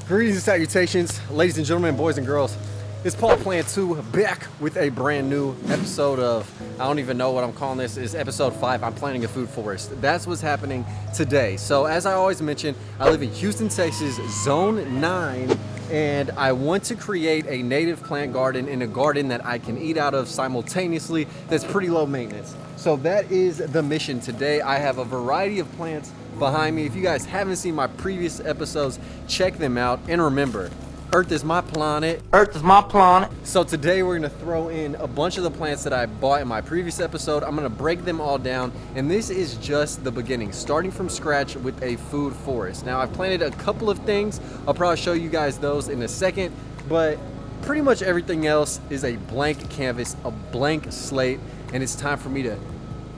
Greetings and salutations, ladies and gentlemen, boys and girls. It's Paul Plant 2 back with a brand new episode of, I don't even know what I'm calling this, is episode 5, I'm planting a food forest. That's what's happening today. So as I always mention, I live in Houston, Texas, Zone 9, and I want to create a native plant garden in a garden that I can eat out of simultaneously that's pretty low maintenance. So that is the mission today. I have a variety of plants behind me. If you guys haven't seen my previous episodes, check them out. And remember, Earth is my planet. Earth is my planet. So today we're gonna throw in a bunch of the plants that I bought in my previous episode. I'm gonna break them all down, and this is just the beginning, starting from scratch with a food forest. Now I've planted a couple of things. I'll probably show you guys those in a second, but pretty much everything else is a blank canvas, a blank slate, and it's time for me to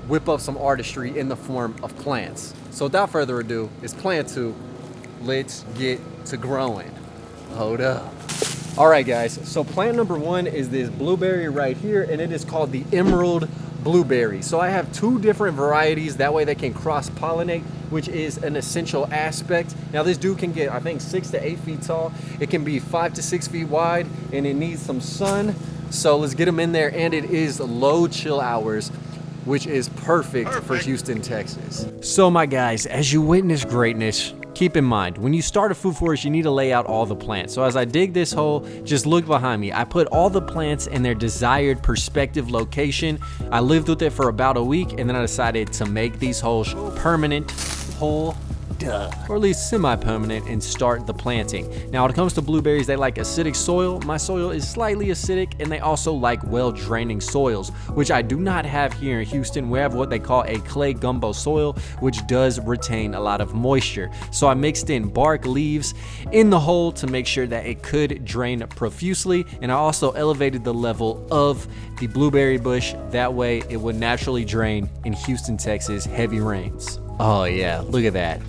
whip up some artistry in the form of plants. So without further ado, it's Plant 2. Let's get to growing. Hold up. All right, guys, so plant number 1 is this blueberry right here, and it is called the emerald blueberry. So I have 2 different varieties, that way they can cross-pollinate, which is an essential aspect. Now this dude can get, I think, 6 to 8 feet tall. It can be 5 to 6 feet wide, and it needs some sun. So let's get them in there, and it is low chill hours, which is perfect for Houston, Texas. So my guys, as you witness greatness, keep in mind, when you start a food forest, you need to lay out all the plants. So as I dig this hole, just look behind me. I put all the plants in their desired perspective location. I lived with it for about a week, and then I decided to make these holes permanent, or at least semi-permanent, and start the planting. Now when it comes to blueberries, they like acidic soil. My soil is slightly acidic, and they also like well-draining soils, which I do not have here in Houston. We have what they call a clay gumbo soil, which does retain a lot of moisture. So I mixed in bark, leaves in the hole to make sure that it could drain profusely, and I also elevated the level of the blueberry bush. That way it would naturally drain in Houston, Texas, heavy rains. Oh yeah, look at that.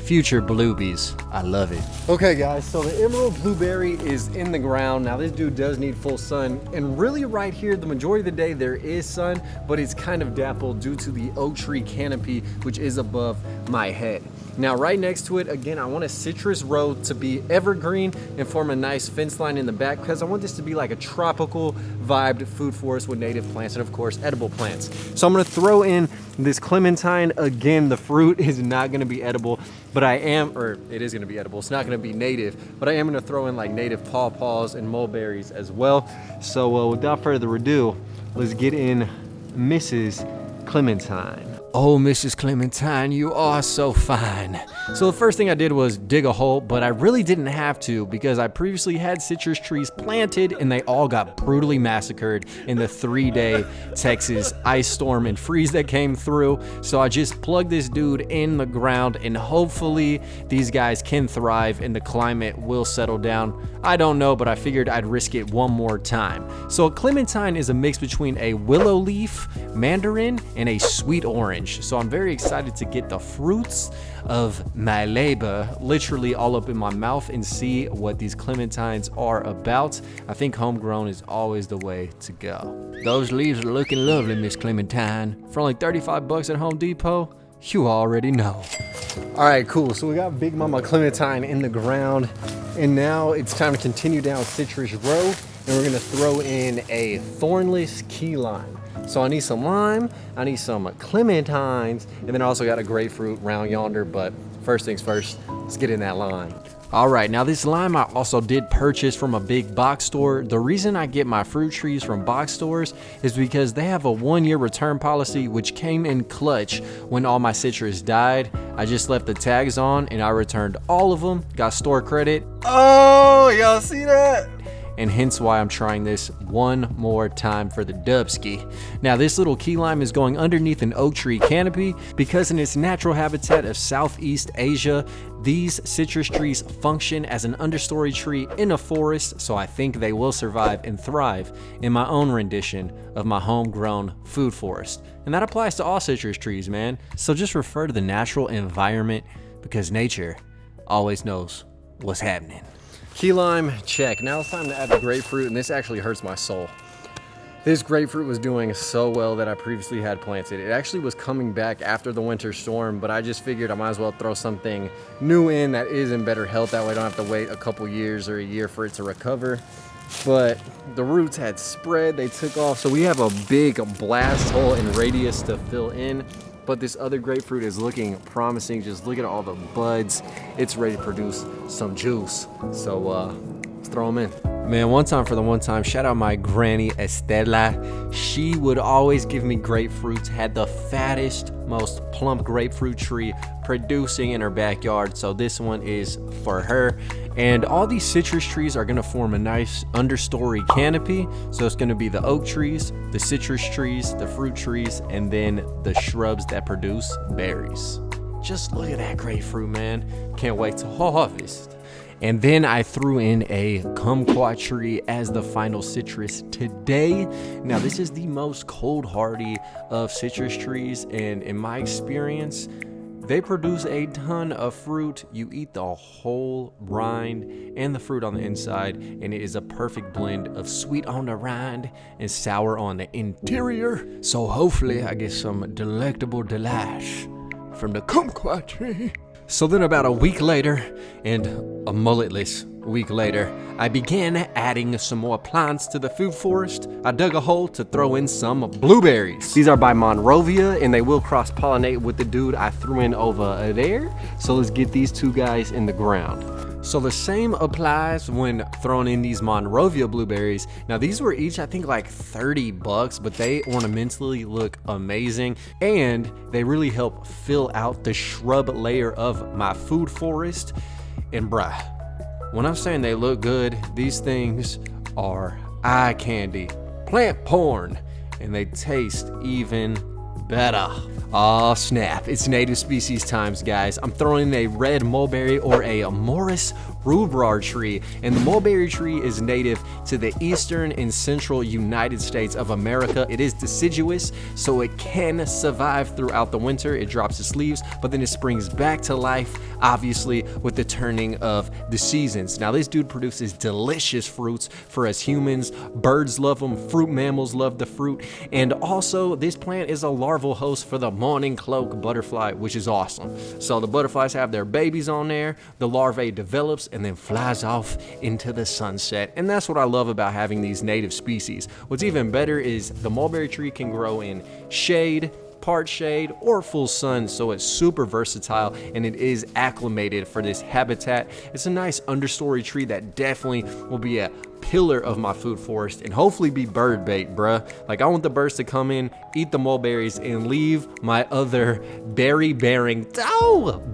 Future bluebies, I love it. Okay guys, so the emerald blueberry is in the ground. Now this dude does need full sun, and really right here, the majority of the day there is sun, but it's kind of dappled due to the oak tree canopy, which is above my head. Now right next to it, again, I want a citrus row to be evergreen and form a nice fence line in the back, because I want this to be like a tropical vibed food forest with native plants and of course edible plants. So I'm gonna throw in this clementine. Again, the fruit is not gonna be edible, but it is gonna be edible. It's not gonna be native, but I am gonna throw in like native pawpaws and mulberries as well. So without further ado, let's get in Mrs. Clementine. Oh, Mrs. Clementine, you are so fine. So the first thing I did was dig a hole, but I really didn't have to because I previously had citrus trees planted and they all got brutally massacred in the 3-day Texas ice storm and freeze that came through. So I just plugged this dude in the ground, and hopefully these guys can thrive and the climate will settle down. I don't know, but I figured I'd risk it one more time. So a clementine is a mix between a willow leaf, mandarin, and a sweet orange. So I'm very excited to get the fruits of my labor literally all up in my mouth and see what these clementines are about. I think homegrown is always the way to go. Those leaves are looking lovely, Miss Clementine. For only 35 bucks at Home Depot, you already know. All right, cool. So we got Big Mama Clementine in the ground, and now it's time to continue down Citrus Row, and we're gonna throw in a thornless key lime. So I need some lime, I need some clementines, and then I also got a grapefruit round yonder, but first things first, let's get in that lime. All right, now this lime I also did purchase from a big box store. The reason I get my fruit trees from box stores is because they have a 1-year return policy, which came in clutch when all my citrus died. I just left the tags on and I returned all of them, got store credit. Oh, y'all see that? And hence why I'm trying this one more time for the Dubski. Now this little key lime is going underneath an oak tree canopy because in its natural habitat of Southeast Asia, these citrus trees function as an understory tree in a forest, so I think they will survive and thrive in my own rendition of my homegrown food forest. And that applies to all citrus trees, man. So just refer to the natural environment because nature always knows what's happening. Key lime, check. Now it's time to add the grapefruit, and this actually hurts my soul. This grapefruit was doing so well that I previously had planted. It actually was coming back after the winter storm, but I just figured I might as well throw something new in that is in better health. That way I don't have to wait a couple years or a year for it to recover. But the roots had spread, they took off. So we have a big blast hole and radius to fill in. But this other grapefruit is looking promising. Just look at all the buds. It's ready to produce some juice. So let's throw them in. Man, one time for the one time, shout out my granny Estela. She would always give me grapefruits, had the fattest, most plump grapefruit tree producing in her backyard. So this one is for her. And all these citrus trees are gonna form a nice understory canopy. So it's gonna be the oak trees, the citrus trees, the fruit trees, and then the shrubs that produce berries. Just look at that grapefruit, man. Can't wait to harvest. And then I threw in a kumquat tree as the final citrus today. Now this is the most cold hardy of citrus trees, and in my experience, they produce a ton of fruit. You eat the whole rind and the fruit on the inside, and it is a perfect blend of sweet on the rind and sour on the interior. So hopefully I get some delectable delish from the kumquat tree. So then about a week later, and a mulletless week later, I began adding some more plants to the food forest. I dug a hole to throw in some blueberries. These are by Monrovia, and they will cross-pollinate with the dude I threw in over there. So let's get these two guys in the ground. So the same applies when throwing in these Monrovia blueberries. Now these were each, I think, like $30, but they ornamentally look amazing, and they really help fill out the shrub layer of my food forest. And bruh, when I'm saying they look good, these things are eye candy, plant porn, and they taste even better. Oh snap, it's native species times, guys. I'm throwing in a red mulberry or a Morris rhubarb tree, and the mulberry tree is native to the eastern and central United States of America. It is deciduous, so it can survive throughout the winter. It drops its leaves, but then it springs back to life, obviously, with the turning of the seasons. Now this dude produces delicious fruits for us humans. Birds love them, fruit mammals love the fruit, and also this plant is a larval host for the morning cloak butterfly, which is awesome. So the butterflies have their babies on there, the larvae develops and then flies off into the sunset. And that's what I love about having these native species. What's even better is the mulberry tree can grow in shade, part shade, or full sun, so it's super versatile and it is acclimated for this habitat. It's a nice understory tree that definitely will be a pillar of my food forest and hopefully be bird bait, bruh. Like, I want the birds to come in, eat the mulberries, and leave my other berry bearing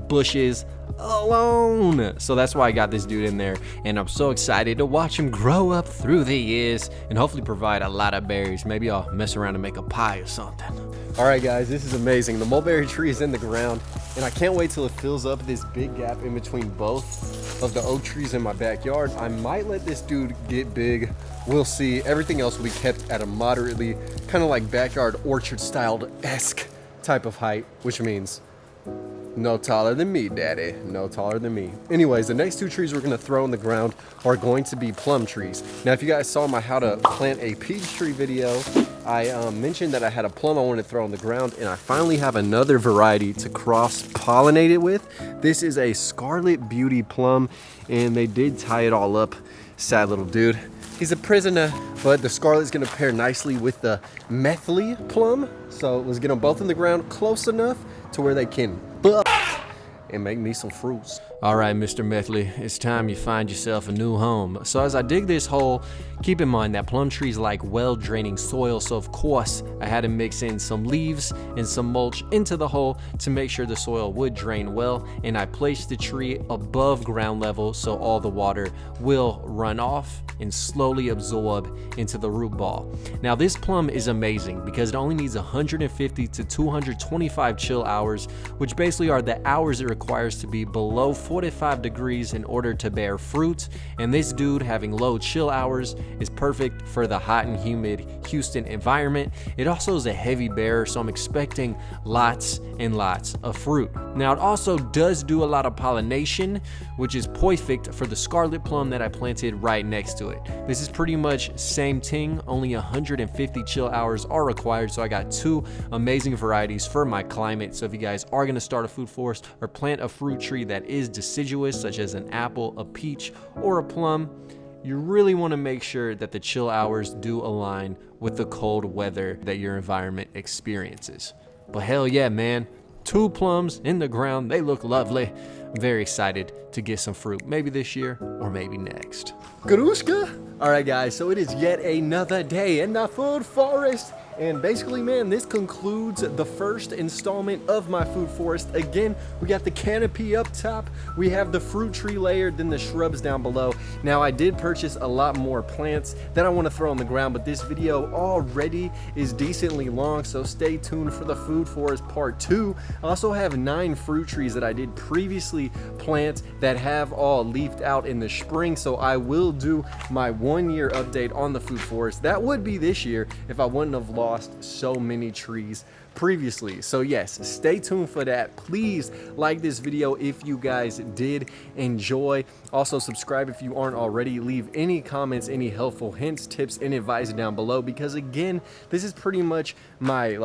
bushes alone. So that's why I got this dude in there, and I'm so excited to watch him grow up through the years and hopefully provide a lot of berries. Maybe I'll mess around and make a pie or something. All right guys, this is amazing. The mulberry tree is in the ground, and I can't wait till it fills up this big gap in between both of the oak trees in my backyard. I might let this dude get big. We'll see. Everything else will be kept at a moderately kind of like backyard orchard styled-esque type of height, which means no taller than me, daddy. No taller than me. Anyways, the next two trees we're gonna throw in the ground are going to be plum trees. Now, if you guys saw my how to plant a peach tree video, I mentioned that I had a plum I wanted to throw on the ground, and I finally have another variety to cross-pollinate it with. This is a Scarlet Beauty plum, and they did tie it all up. Sad little dude. He's a prisoner, but the scarlet's gonna pair nicely with the methyl plum. So let's get them both in the ground close enough to where they can buff and make me some fruits. All right, Mr. Methley, it's time you find yourself a new home. So as I dig this hole, keep in mind that plum trees like well-draining soil, so of course I had to mix in some leaves and some mulch into the hole to make sure the soil would drain well, and I placed the tree above ground level so all the water will run off and slowly absorb into the root ball. Now this plum is amazing because it only needs 150 to 225 chill hours, which basically are the hours it requires to be below 45 degrees in order to bear fruit, and this dude having low chill hours is perfect for the hot and humid Houston environment. It also is a heavy bearer, so I'm expecting lots and lots of fruit. Now it also does do a lot of pollination, which is perfect for the scarlet plum that I planted right next to it. This is pretty much same thing, only 150 chill hours are required, so I got two amazing varieties for my climate. So if you guys are going to start a food forest or plant a fruit tree that is deciduous, such as an apple, a peach, or a plum, you really want to make sure that the chill hours do align with the cold weather that your environment experiences. But hell yeah, man, 2 plums in the ground, they look lovely. I'm very excited to get some fruit, maybe this year or maybe next. Garushka! All right, guys, so it is yet another day in the food forest. And basically, man, this concludes the first installment of my food forest. Again, we got the canopy up top, we have the fruit tree layer, then the shrubs down below. Now, I did purchase a lot more plants that I want to throw on the ground, but this video already is decently long, so stay tuned for the food forest part 2. I also have 9 fruit trees that I did previously plant that have all leafed out in the spring, so I will do my 1-year update on the food forest. That would be this year if I wouldn't have lost so many trees previously. So yes, stay tuned for that. Please like this video if you guys did enjoy. Also subscribe if you aren't already. Leave any comments, any helpful hints, tips, and advice down below, because again, this is pretty much my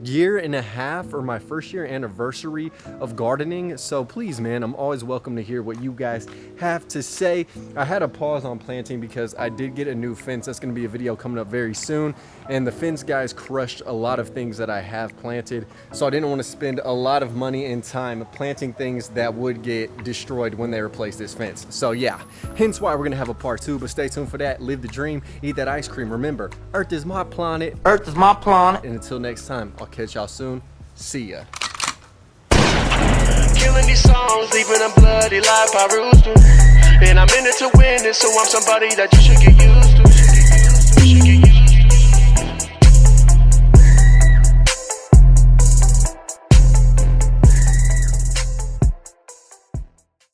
year and a half, or my first year anniversary of gardening. So please, man, I'm always welcome to hear what you guys have to say. I had a pause on planting because I did get a new fence. That's going to be a video coming up very soon, and the fence guys crushed a lot of things that I have planted, so I didn't want to spend a lot of money and time planting things that would get destroyed when they replace this fence. So yeah, hence why we're gonna have a part 2, but stay tuned for that. Live the dream, eat that ice cream. Remember, Earth is my planet. Earth is my planet. And until next time, I'll catch y'all soon. See ya. Killing these songs, leaving a bloody life I roost to. And I'm in it to win it, so I'm somebody that you should get used to.